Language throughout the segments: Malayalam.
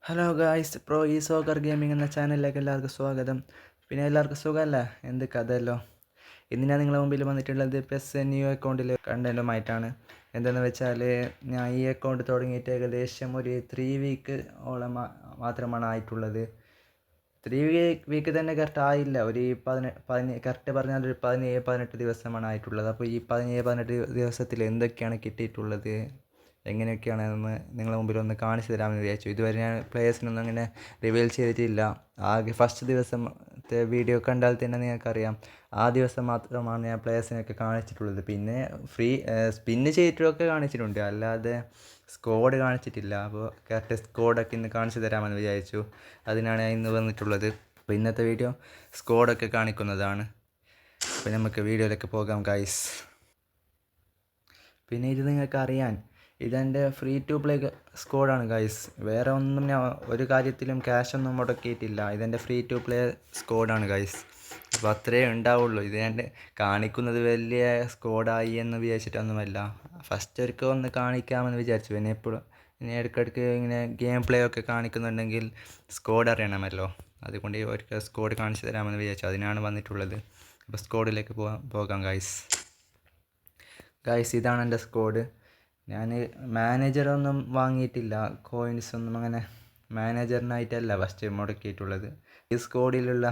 ഹലോ ഗായ്സ്, പ്രോ ഈ സോക്കർ ഗെയിമിംഗ് എന്ന ചാനലിലേക്ക് എല്ലാവർക്കും സ്വാഗതം. പിന്നെ എല്ലാവർക്കും സുഖമല്ല? എന്ത് കഥയല്ലോ. ഇന്ന് ഞാൻ നിങ്ങളുടെ മുമ്പിൽ വന്നിട്ടുള്ളത് പെസ് ന്യൂ അക്കൗണ്ടിൽ കണ്ടൻറ്റുമായിട്ടാണ്. എന്തെന്ന് വെച്ചാൽ, ഞാൻ ഈ അക്കൗണ്ട് തുടങ്ങിയിട്ട് ഏകദേശം ഒരു 3 വീക്ക് ഓളം മാത്രമാണ് ആയിട്ടുള്ളത്. 3 വീക്ക് തന്നെ കറക്റ്റ് ആയില്ല, ഒരു കറക്റ്റ് പറഞ്ഞാൽ ഒരു 17-18 ദിവസമാണ് ആയിട്ടുള്ളത്. അപ്പോൾ ഈ 17-18 ദിവസത്തിൽ എന്തൊക്കെയാണ് കിട്ടിയിട്ടുള്ളത്, എങ്ങനെയൊക്കെയാണെന്ന് നിങ്ങളുടെ മുമ്പിൽ ഒന്ന് കാണിച്ചു തരാമെന്ന് വിചാരിച്ചു. ഇതുവരെ ഞാൻ പ്ലേയേഴ്സിനൊന്നും അങ്ങനെ റിവീൽ ചെയ്തിട്ടില്ല. ആകെ ഫസ്റ്റ് ദിവസത്തെ വീഡിയോ കണ്ടാൽ തന്നെ നിങ്ങൾക്കറിയാം, ആ ദിവസം മാത്രമാണ് ഞാൻ പ്ലേയേഴ്സിനൊക്കെ കാണിച്ചിട്ടുള്ളത്. പിന്നെ സ്പിന്ന് ചെയ്തിട്ടൊക്കെ കാണിച്ചിട്ടുണ്ട്, അല്ലാതെ സ്കോഡ് കാണിച്ചിട്ടില്ല. അപ്പോൾ കറക്റ്റ് സ്കോഡൊക്കെ ഇന്ന് കാണിച്ചു തരാമെന്ന് വിചാരിച്ചു. അതിനാണ് ഞാൻ ഇന്ന് വന്നിട്ടുള്ളത്. അപ്പോൾ ഇന്നത്തെ വീഡിയോ സ്കോഡൊക്കെ കാണിക്കുന്നതാണ്. അപ്പോൾ നമുക്ക് വീഡിയോയിലേക്ക് പോകാം ഗൈസ്. പിന്നെ ഇത് നിങ്ങൾക്ക് അറിയാൻ, ഇതെൻ്റെ ഫ്രീ ടു പ്ലേ സ്കോഡാണ് ഗൈസ്. വേറെ ഒന്നും ഞാൻ ഒരു കാര്യത്തിലും ക്യാഷൊന്നും മുടക്കിയിട്ടില്ല. ഇതെൻ്റെ ഫ്രീ ടു പ്ലേ സ്കോഡാണ് ഗൈസ്. അപ്പോൾ അത്രയേ ഉണ്ടാവുള്ളൂ. ഇത് ഞാൻ കാണിക്കുന്നത് വലിയ സ്കോഡായി എന്ന് വിചാരിച്ചിട്ടൊന്നുമല്ല. ഫസ്റ്റ് ഒരിക്കൽ ഒന്ന് കാണിക്കാമെന്ന് വിചാരിച്ചു. പിന്നെ എപ്പോഴും ഇനി ഇടയ്ക്കിടയ്ക്ക് ഇങ്ങനെ ഗെയിം പ്ലേ ഒക്കെ കാണിക്കുന്നുണ്ടെങ്കിൽ സ്കോഡ് അറിയണമല്ലോ. അതുകൊണ്ട് ഒരിക്കൽ സ്കോഡ് കാണിച്ചു തരാമെന്ന് വിചാരിച്ചു. അതിനാണ് വന്നിട്ടുള്ളത്. അപ്പോൾ സ്കോഡിലേക്ക് പോകാം ഗൈസ്. ഇതാണ് എൻ്റെ സ്കോഡ്. ഞാൻ മാനേജറൊന്നും വാങ്ങിയിട്ടില്ല. കോയിൻസൊന്നും അങ്ങനെ മാനേജറിനായിട്ടല്ല ഫസ്റ്റ് മുടക്കിയിട്ടുള്ളത്. ഈ സ്കോഡിലുള്ള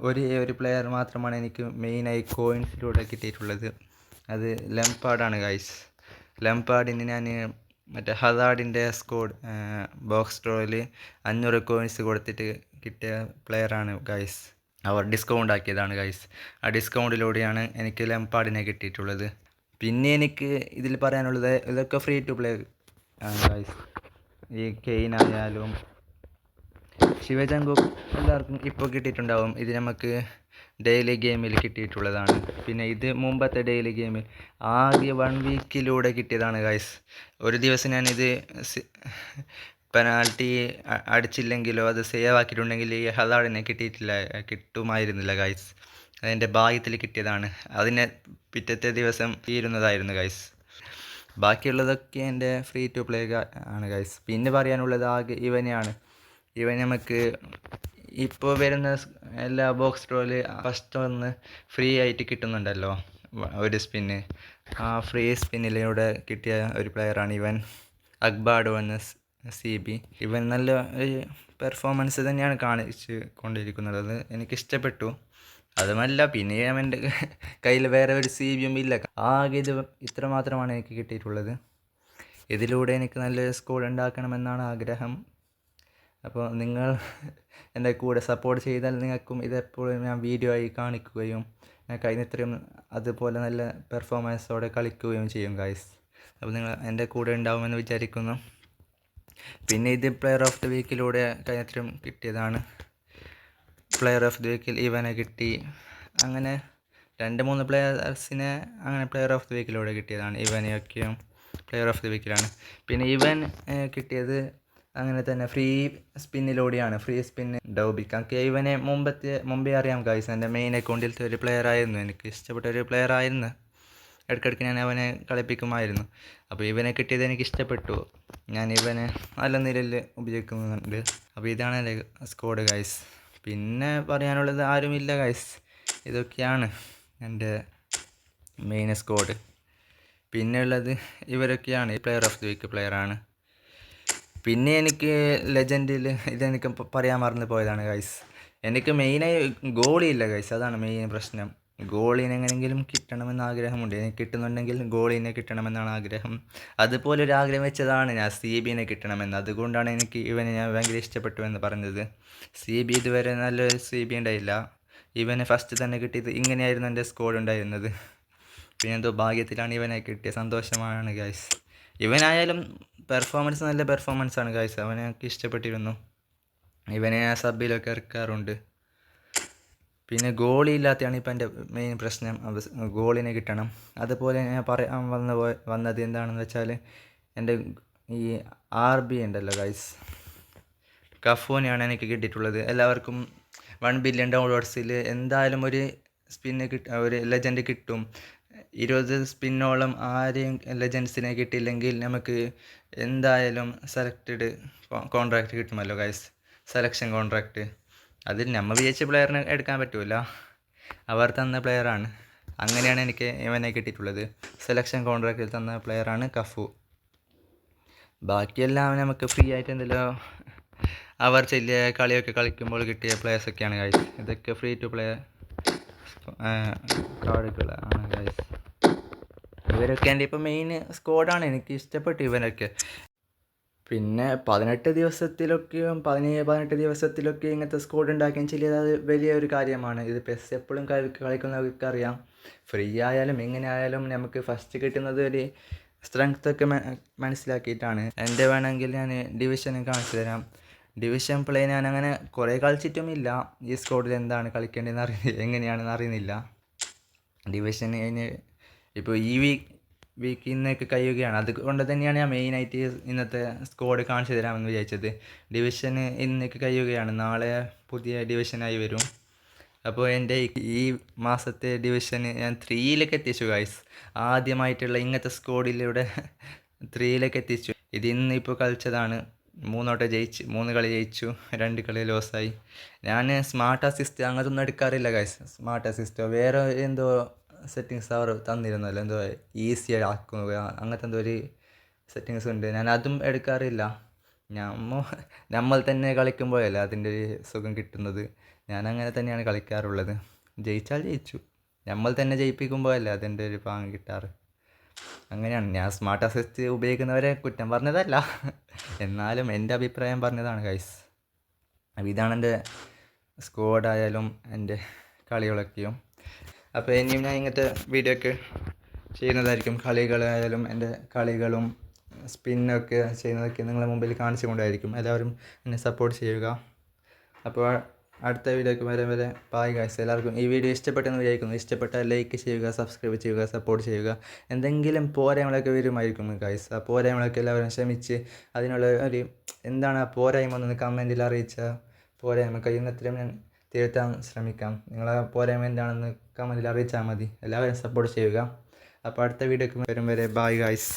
ഒരു പ്ലെയർ മാത്രമാണ് എനിക്ക് മെയിനായി കോയിൻസിലൂടെ കിട്ടിയിട്ടുള്ളത്. അത് ലംപാർഡാണ് ഗൈസ്. ലംപാർഡിന് ഞാൻ മറ്റേ ഹസാർഡിൻ്റെ സ്കോഡ് ബോക്സ് ഡ്രോയിൽ 500 കോയിൻസ് കൊടുത്തിട്ട് കിട്ടിയ പ്ലെയറാണ് ഗൈസ്. അവർ ഡിസ്കൗണ്ട് ആക്കിയതാണ് ഗൈസ്. ആ ഡിസ്കൗണ്ടിലൂടെയാണ് എനിക്ക് ലംപാർഡിനെ കിട്ടിയിട്ടുള്ളത്. പിന്നെ എനിക്ക് ഇതിൽ പറയാനുള്ളത്, ഇതൊക്കെ ഫ്രീ ടു പ്ലേ ആണ് ഗൈസ്. ഈ കെയിനായാലും ശിവജങ്കും എല്ലാവർക്കും ഇപ്പോൾ കിട്ടിയിട്ടുണ്ടാവും. ഇത് നമുക്ക് ഡെയിലി ഗെയിമിൽ കിട്ടിയിട്ടുള്ളതാണ്. പിന്നെ ഇത് മുമ്പത്തെ ഡെയിലി ഗെയിമിൽ ആകെ 1 വീക്കിലൂടെ കിട്ടിയതാണ് ഗൈസ്. ഒരു ദിവസം ഞാനിത് പെനാൽറ്റി അടിച്ചില്ലെങ്കിലോ അത് സേവ് ആക്കിയിട്ടുണ്ടെങ്കിൽ ഈ ഹസാർഡിനെ കിട്ടുമായിരുന്നില്ല ഗൈസ്. അതെൻ്റെ ഭാഗ്യത്തിൽ കിട്ടിയതാണ്. അതിനെ പിറ്റത്തെ ദിവസം തീരുന്നതായിരുന്നു ഗൈസ്. ബാക്കിയുള്ളതൊക്കെ എൻ്റെ ഫ്രീ ടു പ്ലേ ആണ് ഗൈസ്. പിന്നെ പറയാനുള്ളത് ആകെ ഇവനെയാണ്. ഇവൻ നമുക്ക് ഇപ്പോൾ വരുന്ന എല്ലാ ബോക്സ് ഡ്രോയിൽ ഫസ്റ്റ് ഒന്ന് ഫ്രീ ആയിട്ട് കിട്ടുന്നുണ്ടല്ലോ, ഒരു സ്പിന്ന്. ആ ഫ്രീ സ്പിന്നിലൂടെ കിട്ടിയ ഒരു പ്ലെയറാണ് ഇവൻ, അക്ബാഡോ എന്ന CB. ഇവൻ നല്ല ഒരു പെർഫോമൻസ് തന്നെയാണ് കാണിച്ച് കൊണ്ടിരിക്കുന്നത്. അത് എനിക്കിഷ്ടപ്പെട്ടു. അതുമല്ല, പിന്നെ അവൻ്റെ കയ്യിൽ വേറെ ഒരു CBയും ഇല്ല. ആകെ ഇത്ര മാത്രമാണ് എനിക്ക് കിട്ടിയിട്ടുള്ളത്. ഇതിലൂടെ എനിക്ക് നല്ലൊരു സ്കോഡ് ഉണ്ടാക്കണമെന്നാണ് ആഗ്രഹം. അപ്പോൾ നിങ്ങൾ എൻ്റെ കൂടെ സപ്പോർട്ട് ചെയ്താൽ നിങ്ങൾക്കും ഇതെപ്പോഴും ഞാൻ വീഡിയോ ആയി കാണിക്കുകയും ഞാൻ കഴിഞ്ഞത്രയും അതുപോലെ നല്ല പെർഫോമൻസോടെ കളിക്കുകയും ചെയ്യും ഗൈസ്. അപ്പോൾ നിങ്ങൾ എൻ്റെ കൂടെ ഉണ്ടാവുമെന്ന് വിചാരിക്കുന്നു. പിന്നെ ഇത് പ്ലെയർ ഓഫ് ദി വീക്കിലൂടെ കഴിഞ്ഞത്രയും കിട്ടിയതാണ്. പ്ലെയർ ഓഫ് ദി വീക്കിൽ ഇവനെ കിട്ടി. അങ്ങനെ 2-3 പ്ലെയേഴ്സിനെ അങ്ങനെ പ്ലെയർ ഓഫ് ദി വീക്കിലൂടെ കിട്ടിയതാണ്. ഇവനെയൊക്കെയും പ്ലെയർ ഓഫ് ദി വീക്കിലാണ്. പിന്നെ ഇവൻ കിട്ടിയത് അങ്ങനെ തന്നെ ഫ്രീ സ്പിന്നിലൂടെയാണ്. ഫ്രീ സ്പിന്ന് ഡൗബിക്ക് ഇവനെ മുമ്പേ അറിയാം ഗൈസ്. എൻ്റെ മെയിൻ അക്കൗണ്ടിലത്തെ ഒരു പ്ലെയർ ആയിരുന്നു, എനിക്ക് ഇഷ്ടപ്പെട്ട ഒരു പ്ലെയർ ആയിരുന്നു. ഇടയ്ക്കിടയ്ക്ക് ഞാൻ അവനെ കളിപ്പിക്കുമായിരുന്നു. അപ്പോൾ ഇവനെ കിട്ടിയത് എനിക്ക് ഇഷ്ടപ്പെട്ടു. ഞാൻ ഇവനെ നല്ല നിലയിൽ ഉപയോഗിക്കുന്നുണ്ട്. അപ്പോൾ ഇതാണ് എൻ്റെ സ്കോഡ് ഗൈസ്. പിന്നെ പറയാനുള്ളത് ആരുമില്ല ഗൈസ്. ഇതൊക്കെയാണ് എൻ്റെ മെയിൻ സ്കോഡ്. പിന്നെ ഉള്ളത് ഇവരൊക്കെയാണ്. ഈ പ്ലെയർ ഓഫ് ദി വീക്ക് പ്ലെയറാണ്. പിന്നെ എനിക്ക് ലെജൻഡിൽ ഇതെനിക്ക് പറയാൻ മറന്നു പോയതാണ് ഗൈസ്. എനിക്ക് മെയിനായി ഗോളിയില്ല ഗൈസ്. അതാണ് മെയിൻ പ്രശ്നം. ഗോളിനെ എങ്ങനെയെങ്കിലും കിട്ടണമെന്ന് ആഗ്രഹമുണ്ട്. എനിക്ക് കിട്ടുന്നുണ്ടെങ്കിൽ ഗോളിനെ കിട്ടണമെന്നാണ് ആഗ്രഹം. അതുപോലെ ഒരു ആഗ്രഹം വെച്ചതാണ് ഞാൻ CBനെ കിട്ടണമെന്ന്. അതുകൊണ്ടാണ് എനിക്ക് ഇവനെ ഞാൻ ഭയങ്കര ഇഷ്ടപ്പെട്ടു എന്ന് പറഞ്ഞത്. CB ഇതുവരെ നല്ലൊരു CB ഉണ്ടായില്ല. ഇവനെ ഫസ്റ്റ് തന്നെ കിട്ടിയത് ഇങ്ങനെയായിരുന്നു എൻ്റെ സ്കോഡ് ഉണ്ടായിരുന്നത്. പിന്നെ എന്തോ ഭാഗ്യത്തിലാണ് ഇവനെ കിട്ടിയ. സന്തോഷമാണ് ഗൈസ്. ഇവനായാലും നല്ല പെർഫോമൻസാണ് ഗൈസ്. അവനെ എനിക്ക് ഇഷ്ടപ്പെട്ടിരുന്നു. ഇവനെ ഞാൻ സബിലൊക്കെ ഇറക്കാറുണ്ട്. പിന്നെ ഗോളി ഇല്ലാത്തതാണ് ഇപ്പം എൻ്റെ മെയിൻ പ്രശ്നം. ഗോളിനെ കിട്ടണം. അതുപോലെ ഞാൻ പറയാൻ വന്നത് എന്താണെന്ന് വെച്ചാൽ, എൻ്റെ ഈ RB ഉണ്ടല്ലോ ഗൈസ്, കഫൂനെയാണ് എനിക്ക് കിട്ടിയിട്ടുള്ളത്. എല്ലാവർക്കും 1 ബില്യൺ ഡൗൺലോഡ്സിൽ എന്തായാലും ഒരു സ്പിന്ന് ഒരു ലെജൻഡ് കിട്ടും. 20 സ്പിന്നോളം ആരെയും ലെജൻസിനെ കിട്ടിയില്ലെങ്കിൽ നമുക്ക് എന്തായാലും സെലക്റ്റഡ് കോൺട്രാക്റ്റ് കിട്ടുമല്ലോ ഗൈസ്, സെലക്ഷൻ കോൺട്രാക്റ്റ്. അതിൽ നമ്മൾ വിചാരിച്ച പ്ലെയറിന് എടുക്കാൻ പറ്റൂല, അവർ തന്ന പ്ലെയറാണ്. അങ്ങനെയാണ് എനിക്ക് ഇവനെ കിട്ടിയിട്ടുള്ളത്. സെലക്ഷൻ കോൺട്രാക്റ്റിൽ തന്ന പ്ലെയറാണ് കഫു. ബാക്കിയെല്ലാം നമുക്ക് ഫ്രീ ആയിട്ട് എന്തെല്ലോ അവർ ചെല്ലിയ കളിയൊക്കെ കളിക്കുമ്പോൾ കിട്ടിയ പ്ലേയേഴ്സൊക്കെയാണ് ഗൈസ്. ഇതൊക്കെ ഫ്രീ ടു പ്ലേ കാർഡുകളാണ് ഗൈസ്. ഇവരൊക്കെ എൻ്റെ ഇപ്പോൾ മെയിൻ സ്ക്വാഡാണ്. എനിക്ക് ഇഷ്ടപ്പെട്ടു ഇവരൊക്കെ. പിന്നെ 18 ദിവസത്തിലൊക്കെയും 17-18 ദിവസത്തിലൊക്കെ ഇങ്ങനത്തെ സ്ക്വാഡ് ഉണ്ടാക്കുകയും ചെയ്യുന്നത് അത് വലിയൊരു കാര്യമാണ്. ഇത് പെസ് എപ്പോഴും കളിക്കുന്നവർക്ക് അറിയാം. ഫ്രീ ആയാലും എങ്ങനെ ആയാലും നമുക്ക് ഫസ്റ്റ് കിട്ടുന്നത് ഒരു സ്ട്രെങ്ത്തൊക്കെ മനസ്സിലാക്കിയിട്ടാണ്. എൻ്റെ വേണമെങ്കിൽ ഞാൻ ഡിവിഷനും കാണിച്ചു തരാം. ഡിവിഷൻ പ്ലേ ഞാൻ അങ്ങനെ കുറേ കളിച്ചിട്ടുമില്ല. ഈ സ്ക്വാഡിൽ എന്താണ് കളിക്കേണ്ടതെന്ന് എങ്ങനെയാണെന്ന് അറിയുന്നില്ല. ഡിവിഷൻ കഴിഞ്ഞ് ഇപ്പോൾ ഈ വീക്ക് ഇന്നൊക്കെ കഴിയുകയാണ്. അതുകൊണ്ട് തന്നെയാണ് ഞാൻ മെയിനായിട്ട് ഇന്നത്തെ സ്ക്വാഡ് കാണിച്ചു തരാമെന്ന് വിചാരിച്ചത്. ഡിവിഷന് ഇന്നൊക്കെ കഴിയുകയാണ്. നാളെ പുതിയ ഡിവിഷനായി വരും. അപ്പോൾ എൻ്റെ ഈ മാസത്തെ ഡിവിഷന് ഞാൻ 3യിലേക്ക് എത്തിച്ചു ഗൈസ്. ആദ്യമായിട്ടുള്ള ഇങ്ങനത്തെ സ്ക്വാഡിലൂടെ 3യിലേക്ക് എത്തിച്ചു. ഇത് ഇന്നിപ്പോൾ കളിച്ചതാണ്. 3 കളി ജയിച്ചു, 2 കളി ലോസായി. ഞാൻ സ്മാർട്ട് അസിസ്റ്റ് അങ്ങനത്തൊന്നും എടുക്കാറില്ല ഗൈസ്. സ്മാർട്ട് അസിസ്റ്റോ വേറെ എന്തോ സെറ്റിങ്സ് അവർ തന്നിരുന്നല്ലോ, എന്തോ ഈസി ആക്കുക അങ്ങനത്തെ എന്തോ ഒരു സെറ്റിങ്സ് ഉണ്ട്. ഞാൻ അതും എടുക്കാറില്ല. നമ്മൾ തന്നെ കളിക്കുമ്പോഴല്ലേ അതിൻ്റെ ഒരു സുഖം കിട്ടുന്നത്. ഞാൻ അങ്ങനെ തന്നെയാണ് കളിക്കാറുള്ളത്. ജയിച്ചാൽ ജയിച്ചു, നമ്മൾ തന്നെ ജയിപ്പിക്കുമ്പോഴല്ലേ അതിൻ്റെ ഒരു പാങ്ങ് കിട്ടാറ്. അങ്ങനെയാണ്. ഞാൻ സ്മാർട്ട് അസിസ്റ്റ് ഉപയോഗിക്കുന്നവരെ കുറ്റം പറഞ്ഞതല്ല, എന്നാലും എൻ്റെ അഭിപ്രായം പറഞ്ഞതാണ് ഗൈസ്. അപ്പോൾ ഇതാണ് എൻ്റെ സ്ക്വാഡായാലും എൻ്റെ കളികളൊക്കെയും. അപ്പോൾ ഇനിയും ഞാൻ ഇങ്ങനത്തെ വീഡിയോ ഒക്കെ ചെയ്യുന്നതായിരിക്കും. കളികളായാലും എൻ്റെ കളികളും സ്പിന്നൊക്കെ ചെയ്യുന്നതൊക്കെ നിങ്ങളുടെ മുമ്പിൽ കാണിച്ചു കൊണ്ടായിരിക്കും. എല്ലാവരും എന്നെ സപ്പോർട്ട് ചെയ്യുക. അപ്പോൾ അടുത്ത വീഡിയോക്ക് വരെ ബായ് ഗൈസ്. എല്ലാവർക്കും ഈ വീഡിയോ ഇഷ്ടപ്പെട്ടെന്ന് വിചാരിക്കുന്നു. ഇഷ്ടപ്പെട്ടാൽ ലൈക്ക് ചെയ്യുക, സബ്സ്ക്രൈബ് ചെയ്യുക, സപ്പോർട്ട് ചെയ്യുക. എന്തെങ്കിലും പോരായ്മകളൊക്കെ വരുമായിരിക്കും ഗൈസ്. ആ പോരായ്മകളൊക്കെ എല്ലാവരും ക്ഷമിച്ച് അതിനുള്ള ഒരു എന്താണ് ആ പോരായ്മ എന്നൊന്ന് കമൻറ്റിൽ അറിയിച്ചാൽ പോരായ്മ കഴിയുന്നത്രയും ഞാൻ തിരുത്താൻ ശ്രമിക്കാം. നിങ്ങളെ പോരായ്മ എന്താണെന്ന് കമൻറ്റിൽ അറിയിച്ചാൽ മതി. എല്ലാവരും സപ്പോർട്ട് ചെയ്യുക. അപ്പോൾ അടുത്ത വീഡിയോക്ക് വരെ ബായ് ഗൈസ്.